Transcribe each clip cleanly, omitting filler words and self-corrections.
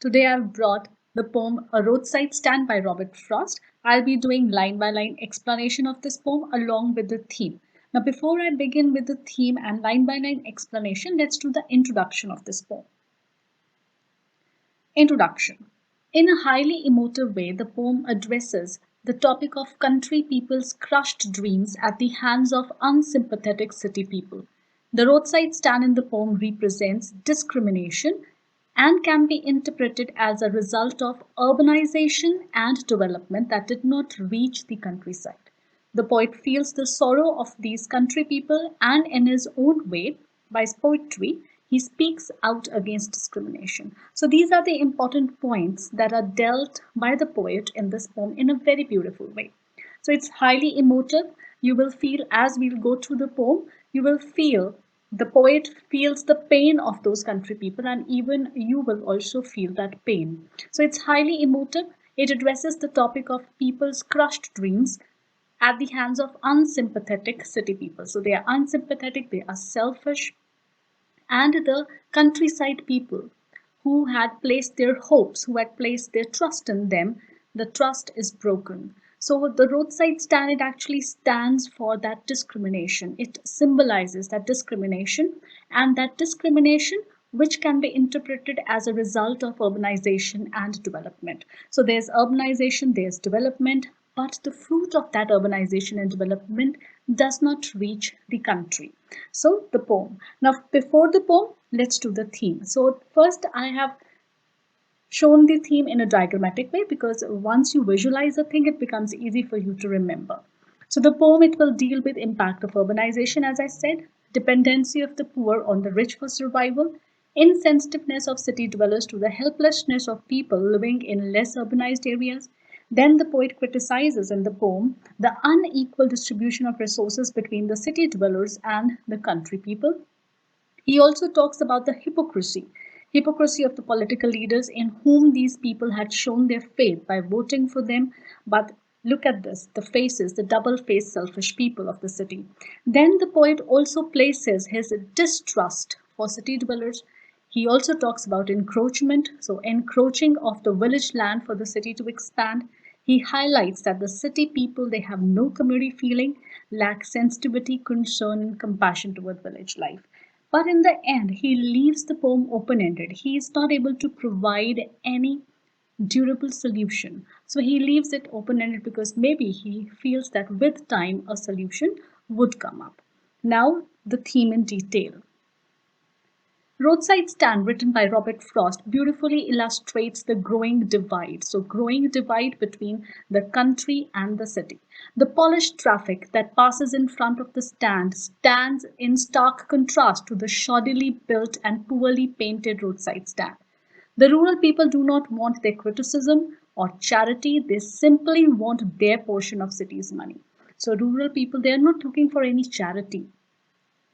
Today I've brought the poem A Roadside Stand by Robert Frost. I'll be doing line by line explanation of this poem along with the theme. Now, before I begin with the theme and line by line explanation, let's do the introduction of this poem. Introduction. In a highly emotive way, the poem addresses the topic of country people's crushed dreams at the hands of unsympathetic city people. The roadside stand in the poem represents discrimination and can be interpreted as a result of urbanization and development that did not reach the countryside. The poet feels the sorrow of these country people, and in his own way, by his poetry, he speaks out against discrimination. So these are the important points that are dealt by the poet in this poem in a very beautiful way. So it's highly emotive. You will feel, as we'll go through the poem, you will feel the poet feels the pain of those country people, and even you will also feel that pain. So it's highly emotive. It addresses the topic of people's crushed dreams at the hands of unsympathetic city people. So they are unsympathetic, they are selfish, and the countryside people who had placed their hopes, who had placed their trust in them, the trust is broken. So the roadside stand, it actually stands for that discrimination. It symbolizes that discrimination, and that discrimination which can be interpreted as a result of urbanization and development. So there's urbanization, there's development, but the fruit of that urbanization and development does not reach the country. So the poem. Now, before the poem, let's do the theme. So first I have shown the theme in a diagrammatic way, because once you visualize a thing, it becomes easy for you to remember. So the poem, it will deal with impact of urbanization, as I said, dependency of the poor on the rich for survival, insensitiveness of city dwellers to the helplessness of people living in less urbanized areas. Then the poet criticizes in the poem the unequal distribution of resources between the city dwellers and the country people. He also talks about the hypocrisy of the political leaders in whom these people had shown their faith by voting for them. But look at this, the faces, the double-faced selfish people of the city. Then the poet also places his distrust for city dwellers. He also talks about encroachment, so encroaching of the village land for the city to expand. He highlights that the city people, they have no community feeling, lack sensitivity, concern, and compassion toward village life. But in the end, he leaves the poem open ended. He is not able to provide any durable solution. So he leaves it open ended because maybe he feels that with time a solution would come up. Now, the theme in detail. Roadside Stand, written by Robert Frost, beautifully illustrates the growing divide. So, growing divide between the country and the city. The polished traffic that passes in front of the stand stands in stark contrast to the shoddily built and poorly painted roadside stand. The rural people do not want their criticism or charity, they simply want their portion of city's money. So, rural people, they are not looking for any charity.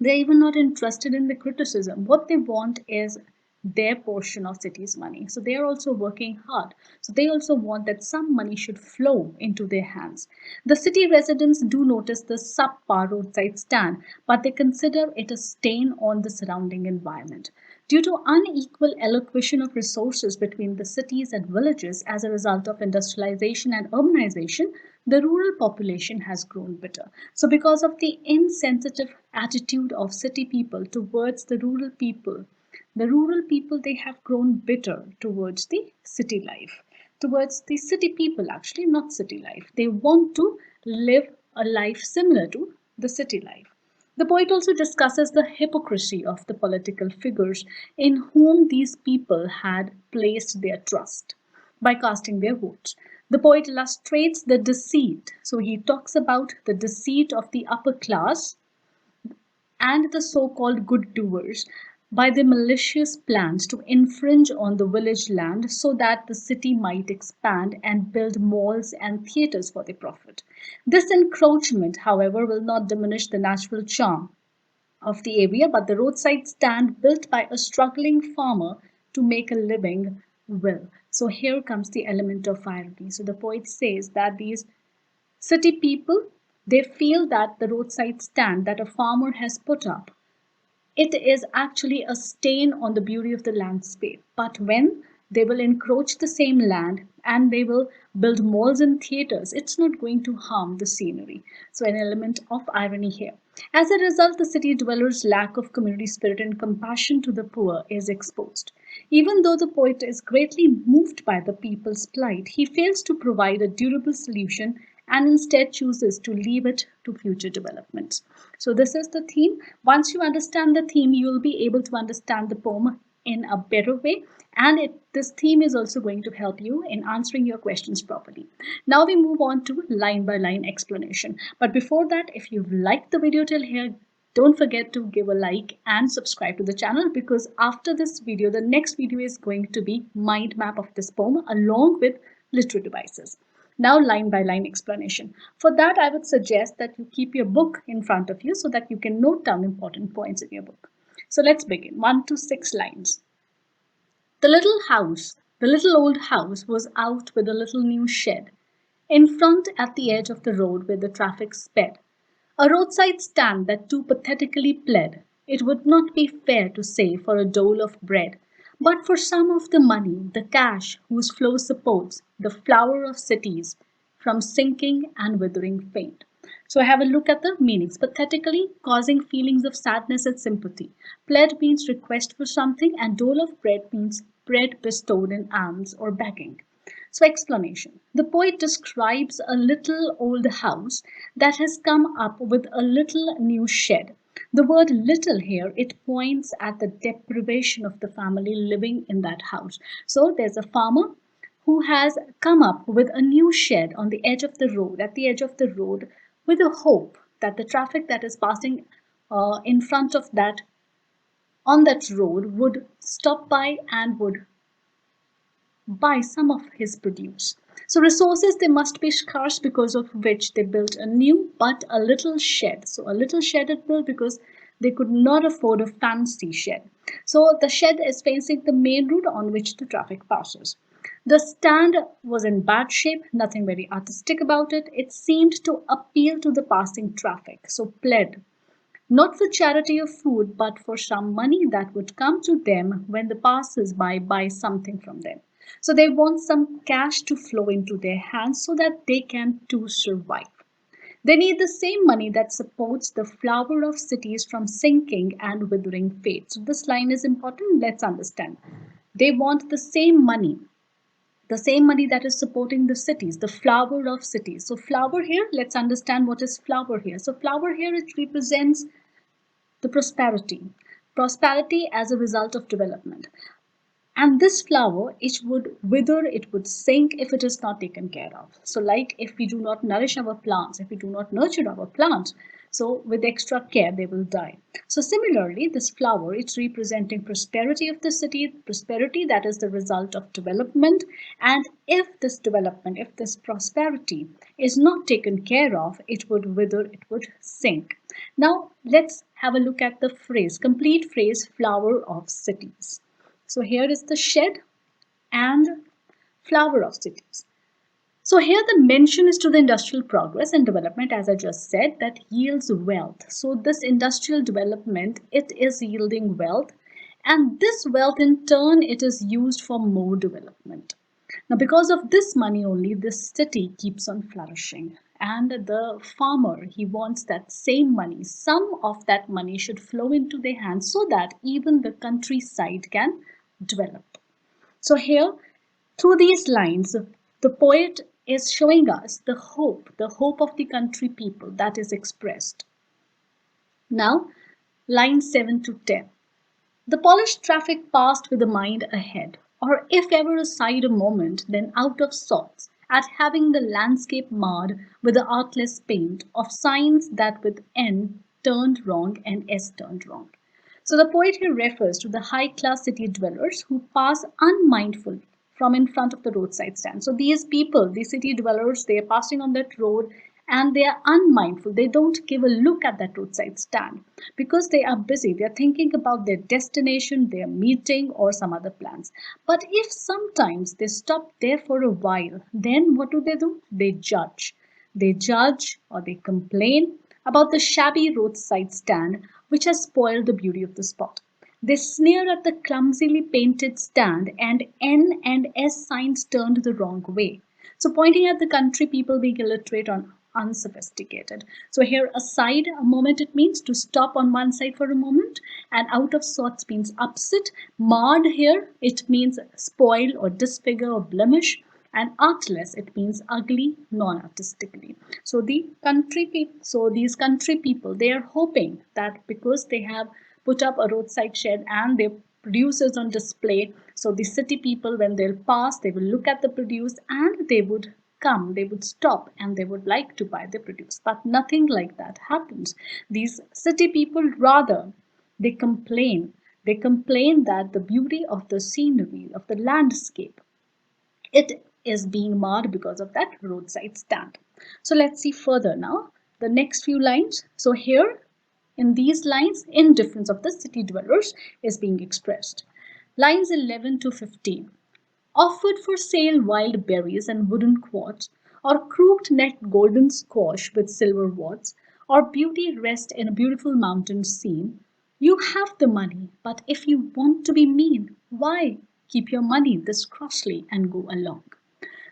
They're even not interested in the criticism. What they want is their portion of city's money. So they are also working hard. So they also want that some money should flow into their hands. The city residents do notice the subpar roadside stand, but they consider it a stain on the surrounding environment. Due to unequal allocation of resources between the cities and villages as a result of industrialization and urbanization, the rural population has grown bitter. So, because of the insensitive attitude of city people towards the rural people, they have grown bitter towards the city life, towards the city people, actually, not city life. They want to live a life similar to the city life. The poet also discusses the hypocrisy of the political figures in whom these people had placed their trust by casting their votes. The poet illustrates the deceit. So he talks about the deceit of the upper class and the so-called good doers by their malicious plans to infringe on the village land so that the city might expand and build malls and theaters for their profit. This encroachment, however, will not diminish the natural charm of the area, but the roadside stand built by a struggling farmer to make a living will. So here comes the element of irony. So the poet says that these city people, they feel that the roadside stand that a farmer has put up, it is actually a stain on the beauty of the landscape. But when They will encroach the same land and they will build malls and theaters. It's not going to harm the scenery. So, an element of irony here. As a result, the city dwellers' lack of community spirit and compassion to the poor is exposed. Even though the poet is greatly moved by the people's plight, he fails to provide a durable solution and instead chooses to leave it to future developments. So, this is the theme. Once you understand the theme, you will be able to understand the poem in a better way, and this theme is also going to help you in answering your questions properly. Now we move on to line by line explanation. But before that, if you've liked the video till here, don't forget to give a like and subscribe to the channel, because after this video, the next video is going to be mind map of this poem along with literary devices. Now, line by line explanation. For that, I would suggest that you keep your book in front of you so that you can note down important points in your book. So let's begin. 1 to 6 lines. The little old house was out with a little new shed. In front, at the edge of the road where the traffic sped, a roadside stand that too pathetically pled, it would not be fair to say for a dole of bread, but for some of the money, the cash whose flow supports the flower of cities from sinking and withering faint. So have a look at the meanings. Pathetically, causing feelings of sadness and sympathy. Pled means request for something, and dole of bread means bread bestowed in alms or begging. So, explanation. The poet describes a little old house that has come up with a little new shed. The word little here, it points at the deprivation of the family living in that house. So, there's a farmer who has come up with a new shed on the edge of the road, at the edge of the road, with a hope that the traffic that is passing in front of that on that road would stop by and would buy some of his produce. So resources they must be scarce, because of which they built a new but a little shed. So a little shed it built because they could not afford a fancy shed. So the shed is facing the main road on which the traffic passes. The stand was in bad shape, nothing very artistic about it. It seemed to appeal to the passing traffic. So pled not for charity of food, but for some money that would come to them when the passers-by buy something from them. So they want some cash to flow into their hands so that they can too survive. They need the same money that supports the flower of cities from sinking and withering fate. So this line is important. Let's understand. They want the same money that is supporting the cities, the flower of cities. So flower here, let's understand what is flower here. So flower here, it represents the prosperity as a result of development. And this flower, it would wither, it would sink if it is not taken care of. So like if we do not nourish our plants, if we do not nurture our plants, so with extra care they will die. So similarly, this flower, it's representing prosperity of the city, prosperity that is the result of development. And if this development, if this prosperity is not taken care of, it would wither, it would sink. Now let's have a look at the phrase, complete phrase, flower of cities. So here is the shed and flower of cities. So here the mention is to the industrial progress and development, as I just said, that yields wealth. So this industrial development, it is yielding wealth, and this wealth in turn, it is used for more development. Now because of this money only, this city keeps on flourishing. And the farmer, he wants that same money, some of that money should flow into their hands so that even the countryside can develop. So here, through these lines, the poet is showing us the hope of the country people that is expressed. Now, lines 7 to 10. The polished traffic passed with a mind ahead, or if ever aside a moment, then out of sorts, at having the landscape marred with the artless paint of signs that with N turned wrong and S turned wrong. So the poet here refers to the high-class city dwellers who pass unmindfully from in front of the roadside stand. So these people, these city dwellers, they are passing on that road and they are unmindful. They don't give a look at that roadside stand because they are busy. They are thinking about their destination, their meeting, or some other plans. But if sometimes they stop there for a while, then what do? They judge. They judge or they complain about the shabby roadside stand which has spoiled the beauty of the spot. They sneer at the clumsily painted stand and N and S signs turned the wrong way. So, pointing at the country people being illiterate or unsophisticated. So, here, aside a moment, it means to stop on one side for a moment, and out of sorts means upset. Marred here, it means spoil or disfigure or blemish. And artless, it means ugly, non-artistically. So these country people, they are hoping that because they have put up a roadside shed and their produce is on display, so the city people, when they'll pass, they will look at the produce and they would come, they would stop, and they would like to buy the produce. But nothing like that happens. These city people, rather, they complain. They complain that the beauty of the scenery, of the landscape, it is being marred because of that roadside stand. So let's see further now. The next few lines. So here in these lines, indifference of the city dwellers is being expressed. Lines 11 to 15. Offered for sale wild berries and wooden quoits, or crooked necked golden squash with silver warts, or beauty rest in a beautiful mountain scene. You have the money, but if you want to be mean, why keep your money this crossly and go along?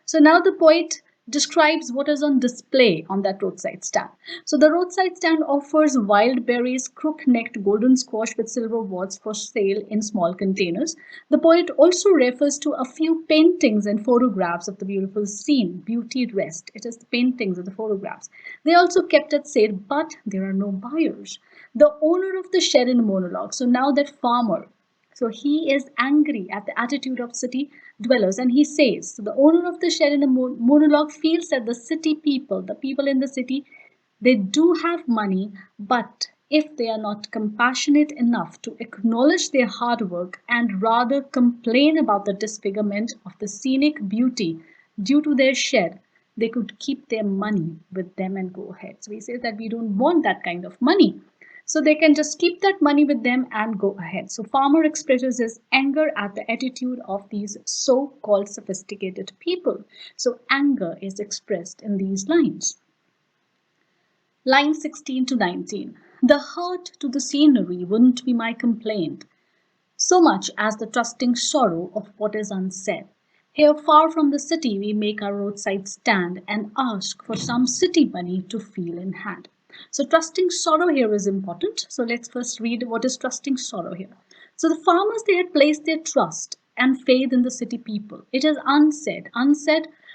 So now the poet describes what is on display on that roadside stand. So the roadside stand offers wild berries, crook-necked golden squash with silver warts for sale in small containers. The poet also refers to a few paintings and photographs of the beautiful scene, beauty rest. It is the paintings and the photographs. They also kept at sale, but there are no buyers. The owner of the shed in a monologue. So now that farmer, so he is angry at the attitude of city dwellers, and he says, so the owner of the shed in a monologue feels that the city people, the people in the city, they do have money, but if they are not compassionate enough to acknowledge their hard work and rather complain about the disfigurement of the scenic beauty due to their shed, they could keep their money with them and go ahead. So he says that we don't want that kind of money. So they can just keep that money with them and go ahead. So farmer expresses his anger at the attitude of these so-called sophisticated people. So anger is expressed in these lines. Line 16 to 19. The hurt to the scenery wouldn't be my complaint, so much as the trusting sorrow of what is unsaid. Here, far from the city, we make our roadside stand and ask for some city money to feel in hand. So, trusting sorrow here is important. So, let's first read what is trusting sorrow here. So, the farmers, they had placed their trust and faith in the city people. It is unsaid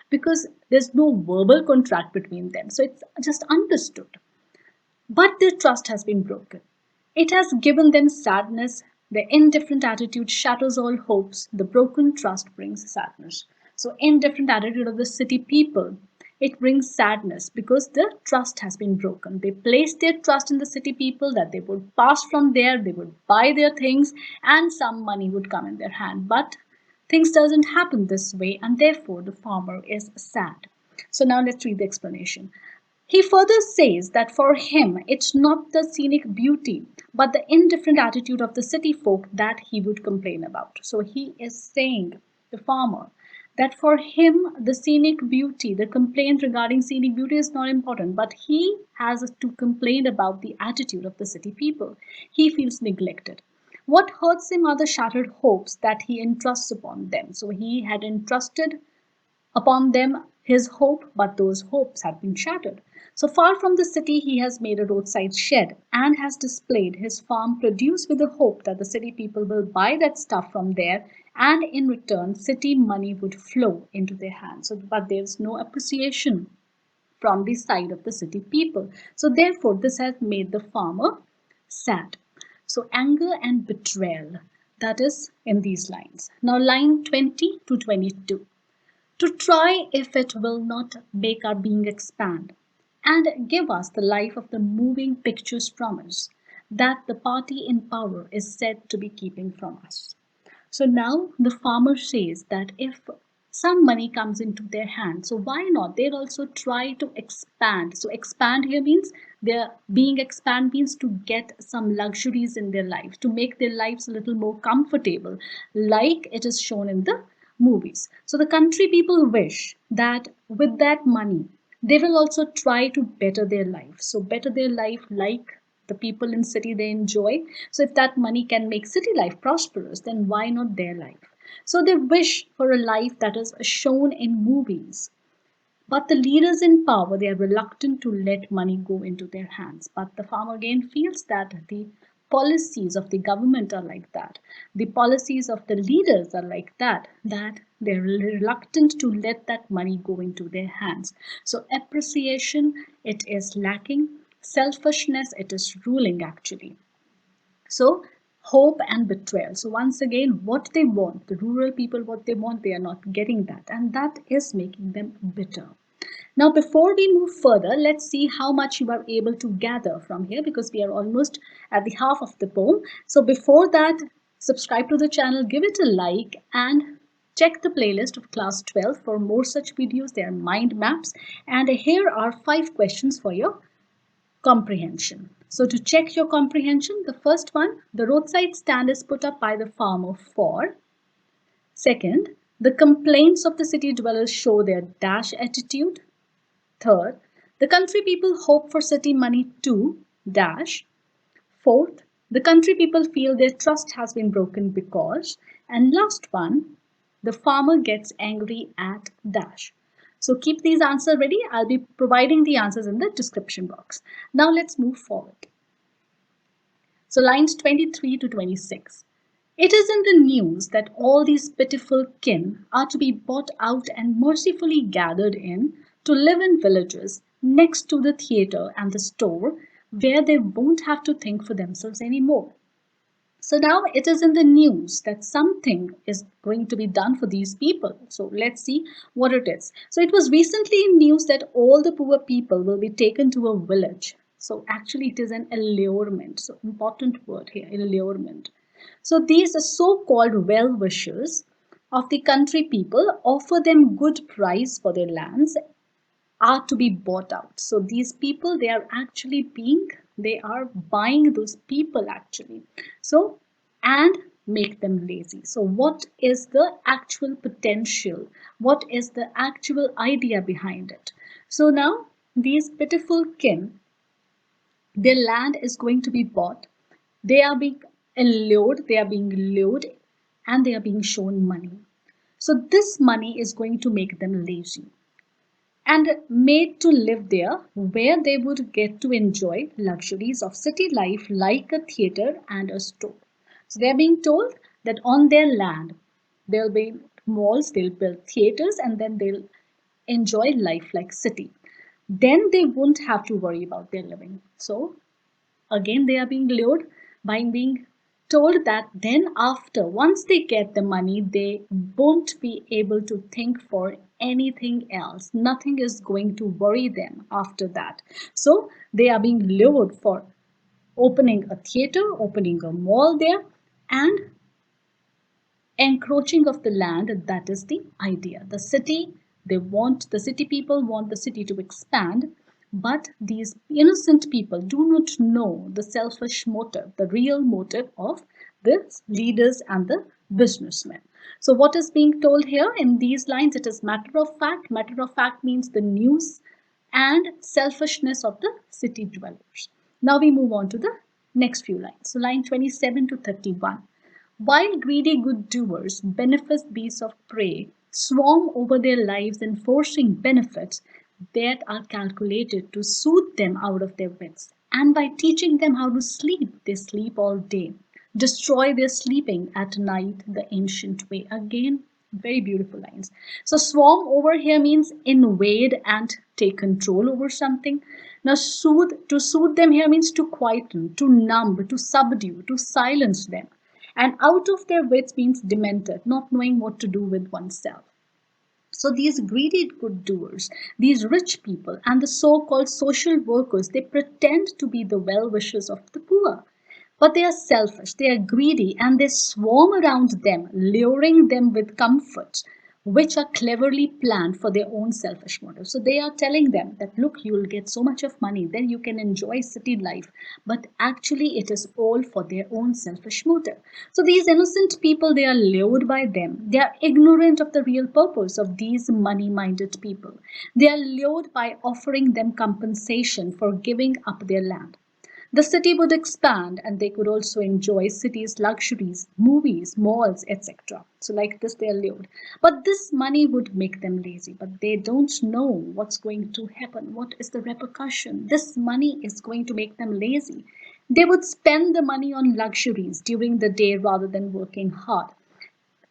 because there's no verbal contract between them. So, it's just understood. But their trust has been broken. It has given them sadness. Their indifferent attitude shatters all hopes. The broken trust brings sadness. So, indifferent attitude of the city people, it brings sadness because the trust has been broken. They placed their trust in the city people that they would pass from there, they would buy their things, and some money would come in their hand. But things doesn't happen this way, and therefore the farmer is sad. So now let's read the explanation. He further says that for him, it's not the scenic beauty, but the indifferent attitude of the city folk that he would complain about. So he is saying, the farmer, that for him, the scenic beauty, the complaint regarding scenic beauty is not important, but he has to complain about the attitude of the city people. He feels neglected. What hurts him are the shattered hopes that he entrusts upon them. So he had entrusted upon them his hope, but those hopes had been shattered. So far from the city, he has made a roadside shed and has displayed his farm produce with the hope that the city people will buy that stuff from there, and in return, city money would flow into their hands. So, but there's no appreciation from the side of the city people. So, therefore, this has made the farmer sad. So, anger and betrayal, that is in these lines. Now, line 20 to 22. To try if it will not make our being expand and give us the life of the moving pictures promise that the party in power is said to be keeping from us. So now the farmer says that if some money comes into their hands, so why not? They'll also try to expand. So expand here means their being expand means to get some luxuries in their lives, to make their lives a little more comfortable, like it is shown in the movies. So the country people wish that with that money, they will also try to better their life. So better their life like the the people in city they enjoy. So if that money can make city life prosperous, then why not their life? So they wish for a life that is shown in movies. But the leaders in power, they are reluctant to let money go into their hands. But the farmer again feels that the policies of the government are like that. The policies of the leaders are like that, that they're reluctant to let that money go into their hands. So appreciation, it is lacking. Selfishness, it is ruling actually. So hope and betrayal. So once again, what they want, the rural people, what they want, they are not getting that. And that is making them bitter. Now, before we move further, let's see how much you are able to gather from here because we are almost at the half of the poem. So before that, subscribe to the channel, give it a like, and check the playlist of class 12 for more such videos. They are mind maps. And here are 5 questions for your comprehension. So to check your comprehension, the first one, the roadside stand is put up by the farmer for. Second, the complaints of the city dwellers show their dash attitude. Third, the country people hope for city money to dash. Fourth, the country people feel their trust has been broken because. And last one, the farmer gets angry at dash. So keep these answers ready. I'll be providing the answers in the description box. Now let's move forward. So lines 23 to 26. It is in the news that all these pitiful kin are to be bought out and mercifully gathered in to live in villages next to the theatre and the store where they won't have to think for themselves anymore. So now it is in the news that something is going to be done for these people. So let's see what it is. So it was recently in news that all the poor people will be taken to a village. So actually it is an allurement. So important word here, allurement. So these so-called well-wishers of the country people offer them good price for their lands are to be bought out. So these people, they are actually they are buying those people actually. So, and make them lazy. So what is the actual potential? What is the actual idea behind it? So now these pitiful kin, their land is going to be bought. They are being allured, they are being lured, and they are being shown money. So this money is going to make them lazy and made to live there where they would get to enjoy luxuries of city life like a theatre and a store. So they're being told that on their land there'll be malls, they'll build theatres, and then they'll enjoy life like city. Then they won't have to worry about their living. So again, they are being lured by being told that then after, once they get the money, they won't be able to think for anything else. Nothing is going to worry them after that. So they are being lured for opening a theater, opening a mall there, and encroaching of the land. That is the idea. The city, the city people want the city to expand, but these innocent people do not know the selfish motive, the real motive of the leaders and the businessmen. So what is being told here in these lines? It is matter of fact. Matter of fact means the news and selfishness of the city dwellers. Now we move on to the next few lines. So line 27 to 31. While greedy good doers, beneficed beasts of prey, swarm over their lives enforcing benefits that are calculated to soothe them out of their wits. And by teaching them how to sleep, they sleep all day. Destroy their sleeping at night the ancient way. Again, very beautiful lines. So swarm over here means invade and take control over something. Now to soothe them here means to quieten, to numb, to subdue, to silence them. And out of their wits means demented, not knowing what to do with oneself. So these greedy good doers, these rich people and the so-called social workers, they pretend to be the well-wishers of the poor. But they are selfish, they are greedy, and they swarm around them, luring them with comforts which are cleverly planned for their own selfish motives. So they are telling them that, look, you will get so much of money, then you can enjoy city life. But actually, it is all for their own selfish motive. So these innocent people, they are lured by them. They are ignorant of the real purpose of these money-minded people. They are lured by offering them compensation for giving up their land. The city would expand and they could also enjoy city's luxuries, movies, malls, etc. So like this they lived. But this money would make them lazy, but they don't know what's going to happen. What is the repercussion? This money is going to make them lazy. They would spend the money on luxuries during the day rather than working hard.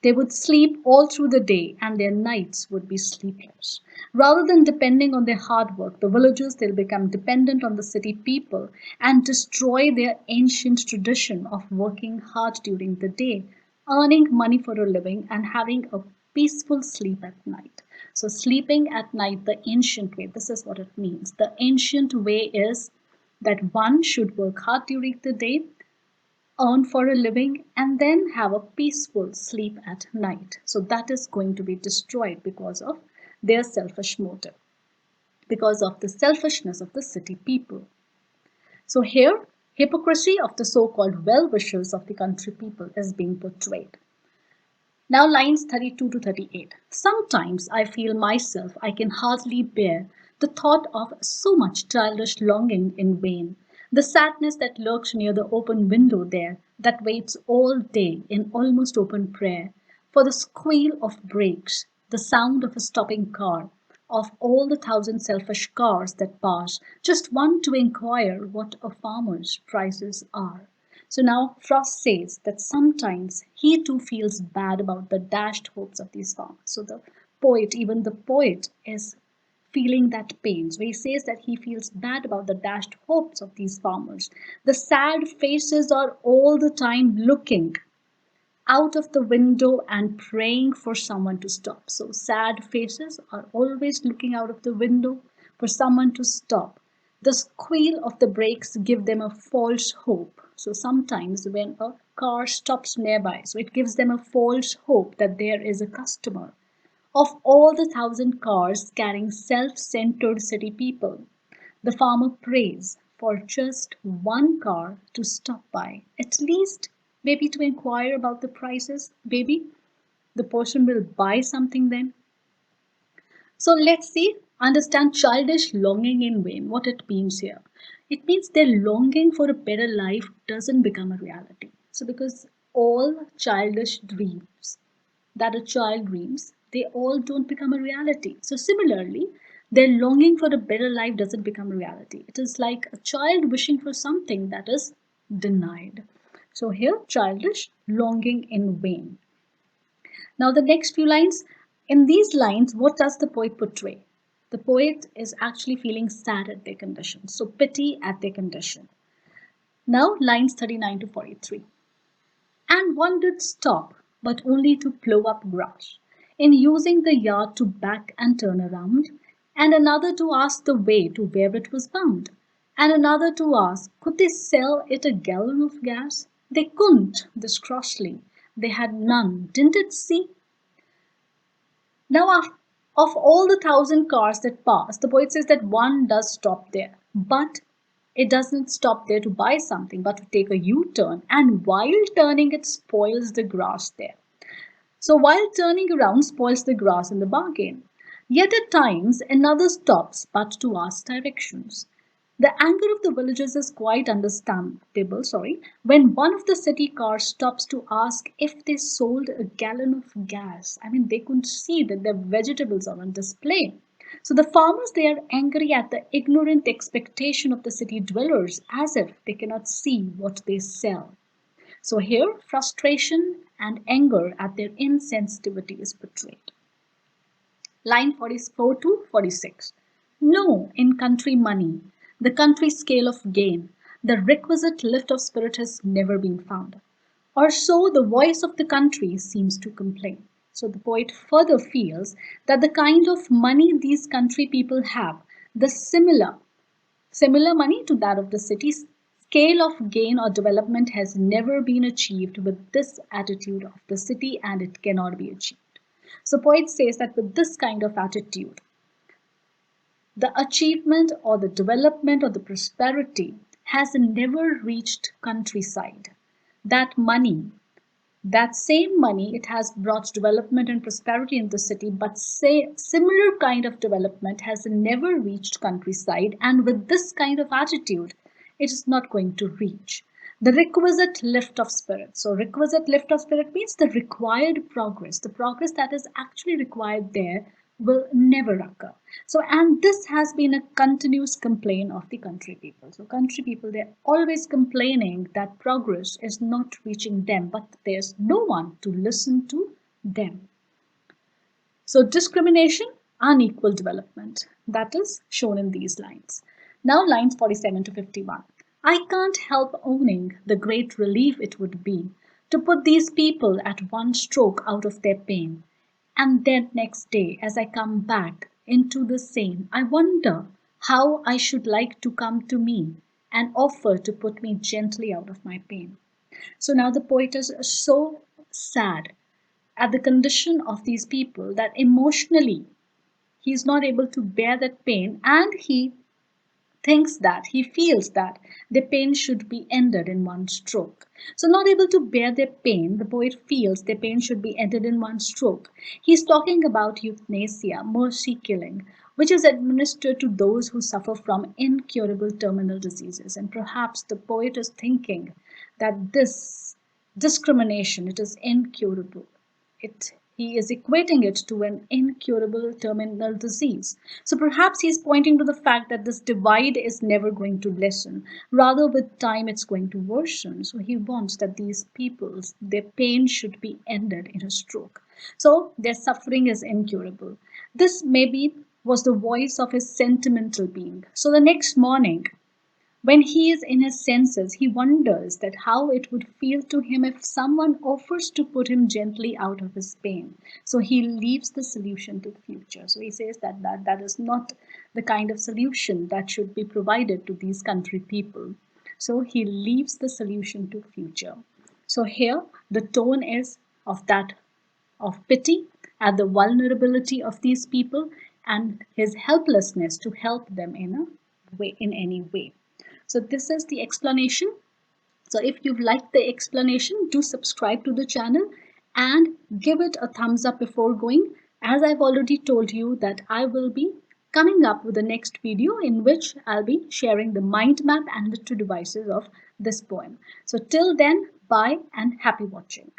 They would sleep all through the day and their nights would be sleepless. Rather than depending on their hard work, the villagers they'll become dependent on the city people and destroy their ancient tradition of working hard during the day, earning money for a living and having a peaceful sleep at night. So sleeping at night the ancient way, this is what it means. The ancient way is that one should work hard during the day, earn for a living, and then have a peaceful sleep at night. So that is going to be destroyed because of their selfish motive, because of the selfishness of the city people. So here, hypocrisy of the so-called well-wishers of the country people is being portrayed. Now lines 32 to 38. Sometimes I feel myself I can hardly bear the thought of so much childish longing in vain, the sadness that lurks near the open window there, that waits all day in almost open prayer, for the squeal of brakes, the sound of a stopping car, of all the thousand selfish cars that pass, just one to inquire what a farmer's prices are. So now Frost says that sometimes he too feels bad about the dashed hopes of these farmers. So the poet, even the poet, is feeling that pain. So he says that he feels bad about the dashed hopes of these farmers. The sad faces are all the time looking out of the window and praying for someone to stop. So sad faces are always looking out of the window for someone to stop. The squeal of the brakes give them a false hope. So sometimes when a car stops nearby, so it gives them a false hope that there is a customer. Of all the thousand cars carrying self-centered city people, the farmer prays for just one car to stop by, at least maybe to inquire about the prices. Maybe the person will buy something then. So let's see, understand childish longing in vain, what it means here. It means their longing for a better life doesn't become a reality. So because all childish dreams that a child dreams, they all don't become a reality. So similarly, their longing for a better life doesn't become a reality. It is like a child wishing for something that is denied. So here, childish longing in vain. Now the next few lines, in these lines, what does the poet portray? The poet is actually feeling sad at their condition, so pity at their condition. Now lines 39 to 43. And one did stop, but only to plough up grass, in using the yard to back and turn around, and another to ask the way to where it was bound, and another to ask, could they sell it a gallon of gas? They couldn't, this crossly, they had none, didn't it see? Now, of all the thousand cars that pass, the poet says that one does stop there, but it doesn't stop there to buy something, but to take a U-turn, and while turning, it spoils the grass there. So while turning around spoils the grass in the bargain. Yet at times another stops but to ask directions. The anger of the villagers is quite understandable, when one of the city cars stops to ask if they sold a gallon of gas. I mean, they couldn't see that their vegetables are on display. So the farmers, they are angry at the ignorant expectation of the city dwellers as if they cannot see what they sell. So here, frustration and anger at their insensitivity is portrayed. Line 44 to 46. No, in country money, the country scale of gain, the requisite lift of spirit has never been found. Or so the voice of the country seems to complain. So the poet further feels that the kind of money these country people have, the similar money to that of the cities, scale of gain or development has never been achieved with this attitude of the city and it cannot be achieved. So poet says that with this kind of attitude, the achievement or the development or the prosperity has never reached countryside. That money, that same money, it has brought development and prosperity in the city, but say similar kind of development has never reached countryside. And with this kind of attitude, it is not going to reach the requisite lift of spirit. So requisite lift of spirit means the required progress, the progress that is actually required there will never occur. So, and this has been a continuous complaint of the country people. So country people, they're always complaining that progress is not reaching them, but there's no one to listen to them. So discrimination, unequal development, that is shown in these lines. Now lines 47 to 51. I can't help owning the great relief it would be to put these people at one stroke out of their pain. And then next day, as I come back into the same, I wonder how I should like to come to me and offer to put me gently out of my pain. So now the poet is so sad at the condition of these people that emotionally he is not able to bear that pain, and he feels that their pain should be ended in one stroke. So not able to bear their pain, the poet feels their pain should be ended in one stroke. He's talking about euthanasia, mercy killing, which is administered to those who suffer from incurable terminal diseases. And perhaps the poet is thinking that this discrimination, it is incurable. He is equating it to an incurable terminal disease. So perhaps he's pointing to the fact that this divide is never going to lessen. Rather, with time, it's going to worsen. So he wants that these people's, their pain should be ended in a stroke. So their suffering is incurable. This maybe was the voice of his sentimental being. So the next morning, when he is in his senses, he wonders that how it would feel to him if someone offers to put him gently out of his pain. So he leaves the solution to the future. So he says that is not the kind of solution that should be provided to these country people. So he leaves the solution to future. So here the tone is of pity at the vulnerability of these people and his helplessness to help them in any way. So this is the explanation. So if you've liked the explanation, do subscribe to the channel and give it a thumbs up before going. As I've already told you that I will be coming up with the next video in which I'll be sharing the mind map and the two devices of this poem. So till then, bye and happy watching.